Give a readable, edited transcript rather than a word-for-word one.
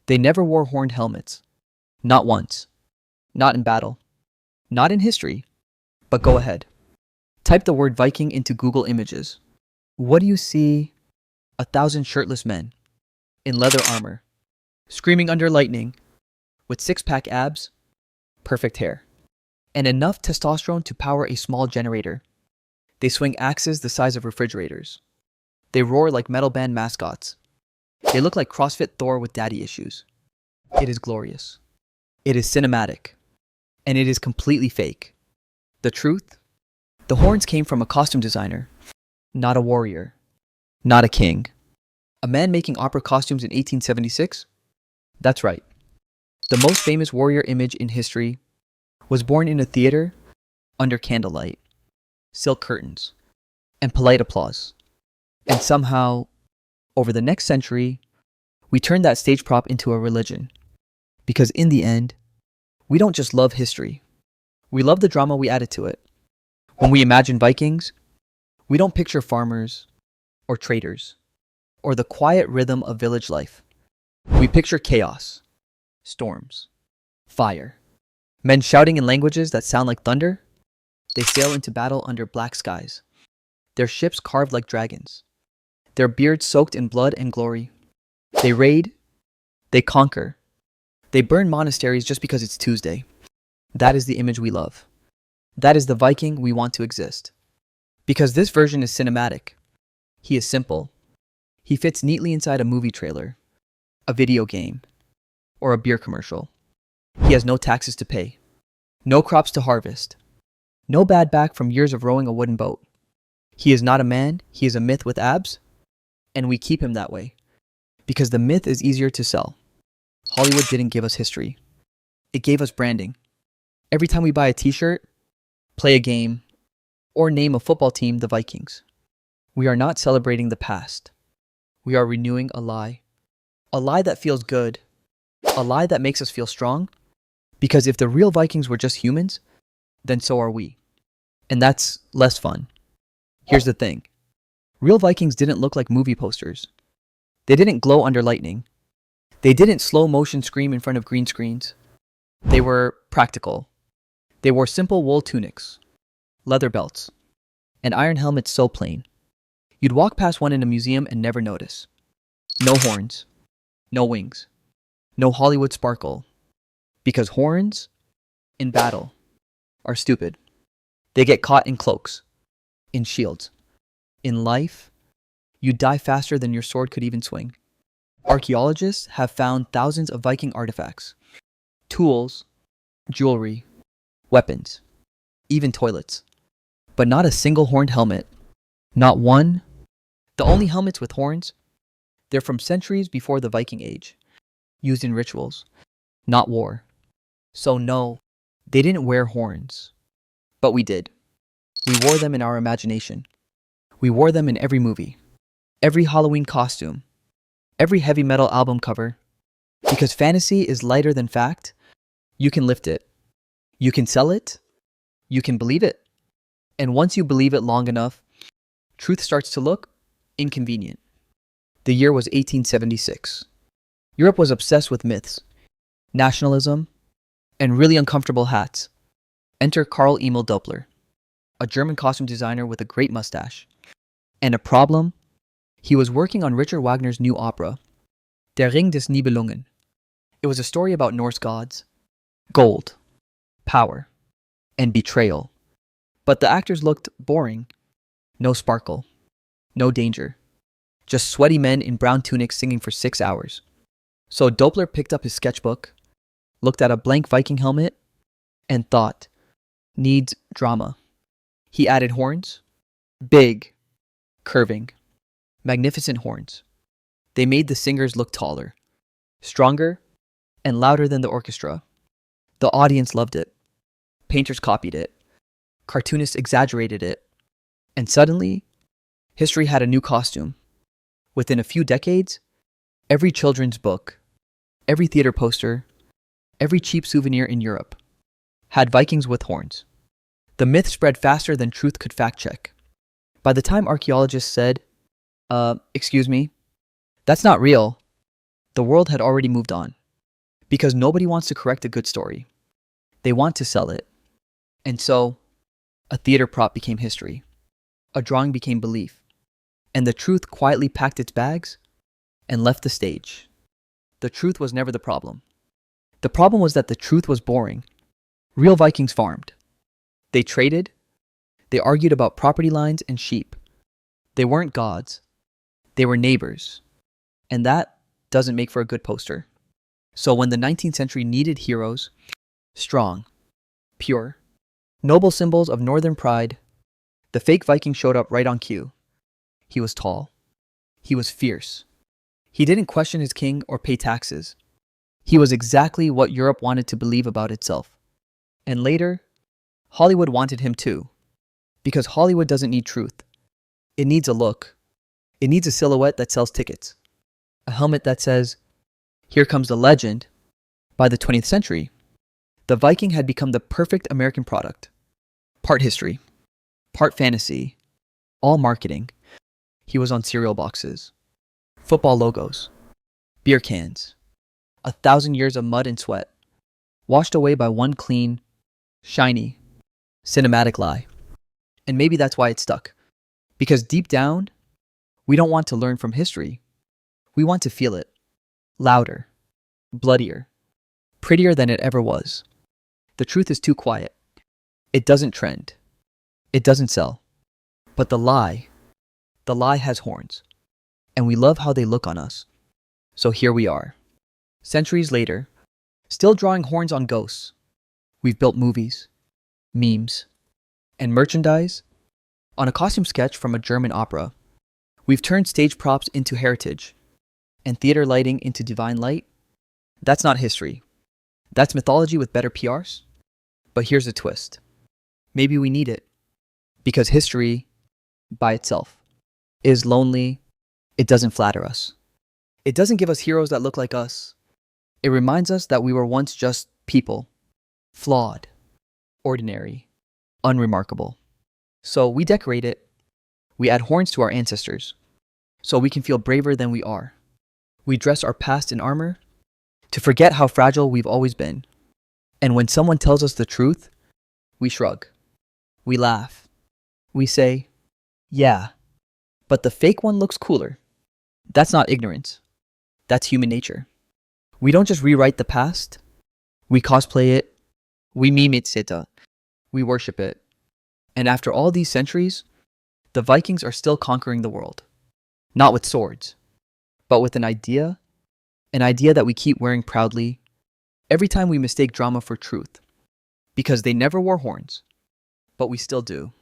They never wore horned helmets. Not once. Not in battle. Not in history. But go ahead. Type the word Viking into Google Images. What do you see? 1,000 shirtless men in leather armor, screaming under lightning, with six-pack abs, perfect hair, and enough testosterone to power a small generator. They swing axes the size of refrigerators. They roar like metal band mascots. They look like CrossFit Thor with daddy issues. It is glorious. It is cinematic. And it is completely fake. The truth? The horns came from a costume designer, not a warrior, not a king. A man making opera costumes in 1876? That's right. The most famous warrior image in history was born in a theater under candlelight, silk curtains, and polite applause. And somehow, over the next century, we turned that stage prop into a religion. Because in the end, we don't just love history. We love the drama we added to it. When we imagine Vikings, we don't picture farmers or traders or the quiet rhythm of village life. We picture chaos, storms, fire, men shouting in languages that sound like thunder. They sail into battle under black skies, their ships carved like dragons, their beards soaked in blood and glory. They raid, they conquer, they burn monasteries just because it's Tuesday. That is the image we love. That is the Viking we want to exist. Because this version is cinematic. He is simple. He fits neatly inside a movie trailer, a video game, or a beer commercial. He has no taxes to pay, no crops to harvest, no bad back from years of rowing a wooden boat. He is not a man, he is a myth with abs, and we keep him that way. Because the myth is easier to sell. Hollywood didn't give us history. It gave us branding. Every time we buy a t-shirt, play a game, or name a football team the Vikings, we are not celebrating the past. We are renewing a lie. A lie that feels good. A lie that makes us feel strong. Because if the real Vikings were just humans, then so are we. And that's less fun. Here's the thing. Real Vikings didn't look like movie posters. They didn't glow under lightning. They didn't slow motion scream in front of green screens. They were practical. They wore simple wool tunics, leather belts, and iron helmets so plain. You'd walk past one in a museum and never notice. No horns, no wings, no Hollywood sparkle. Because horns, in battle, are stupid. They get caught in cloaks, in shields. In life, you die faster than your sword could even swing. Archaeologists have found thousands of Viking artifacts, tools, jewelry, weapons, even toilets. But not a single horned helmet. Not one. The only helmets with horns, they're from centuries before the Viking Age, used in rituals, not war. So no, they didn't wear horns. But we did. We wore them in our imagination. We wore them in every movie, every Halloween costume, every heavy metal album cover. Because fantasy is lighter than fact, you can lift it. You can sell it. You can believe it. And once you believe it long enough, truth starts to look inconvenient. The year was 1876. Europe was obsessed with myths, nationalism, and really uncomfortable hats. Enter Karl Emil Doppler, a German costume designer with a great mustache. And a problem? He was working on Richard Wagner's new opera, Der Ring des Nibelungen. It was a story about Norse gods, gold, power, and betrayal. But the actors looked boring. No sparkle. No danger. Just sweaty men in brown tunics singing for 6 hours. So Doppler picked up his sketchbook, looked at a blank Viking helmet, and thought, needs drama. He added horns. Big, curving, magnificent horns. They made the singers look taller, stronger, and louder than the orchestra. The audience loved it. Painters copied it. Cartoonists exaggerated it. And suddenly, history had a new costume. Within a few decades, every children's book, every theater poster, every cheap souvenir in Europe had Vikings with horns. The myth spread faster than truth could fact check. By the time archaeologists said, excuse me, that's not real, The world had already moved on. Because nobody wants to correct a good story. They want to sell it. And so, a theater prop became history. A drawing became belief. And the truth quietly packed its bags and left the stage. The truth was never the problem. The problem was that the truth was boring. Real Vikings farmed. They traded. They argued about property lines and sheep. They weren't gods. They were neighbors. And that doesn't make for a good poster. So when the 19th century needed heroes, strong, pure, noble symbols of northern pride, the fake Viking showed up right on cue. He was tall. He was fierce. He didn't question his king or pay taxes. He was exactly what Europe wanted to believe about itself. And later, Hollywood wanted him too. Because Hollywood doesn't need truth. It needs a look. It needs a silhouette that sells tickets. A helmet that says, "Here comes the legend." By the 20th century, the Viking had become the perfect American product. Part history, part fantasy, all marketing. He was on cereal boxes, football logos, beer cans, 1,000 years of mud and sweat, washed away by one clean, shiny, cinematic lie. And maybe that's why it stuck. Because deep down, we don't want to learn from history. We want to feel it. Louder, bloodier, prettier than it ever was. The truth is too quiet. It doesn't trend. It doesn't sell. But the lie has horns. And we love how they look on us. So here we are, centuries later, still drawing horns on ghosts. We've built movies, memes, and merchandise on a costume sketch from a German opera. We've turned stage props into heritage and theater lighting into divine light. That's not history. That's mythology with better PRs. But here's the twist. Maybe we need it. Because history, by itself, is lonely. It doesn't flatter us. It doesn't give us heroes that look like us. It reminds us that we were once just people. Flawed. Ordinary. Unremarkable. So we decorate it. We add horns to our ancestors. So we can feel braver than we are. We dress our past in armor to forget how fragile we've always been. And when someone tells us the truth, we shrug. We laugh. We say, "Yeah, but the fake one looks cooler." That's not ignorance. That's human nature. We don't just rewrite the past. We cosplay it. We meme it. We worship it. And after all these centuries, the Vikings are still conquering the world. Not with swords, but with an idea that we keep wearing proudly every time we mistake drama for truth. Because they never wore horns, but we still do.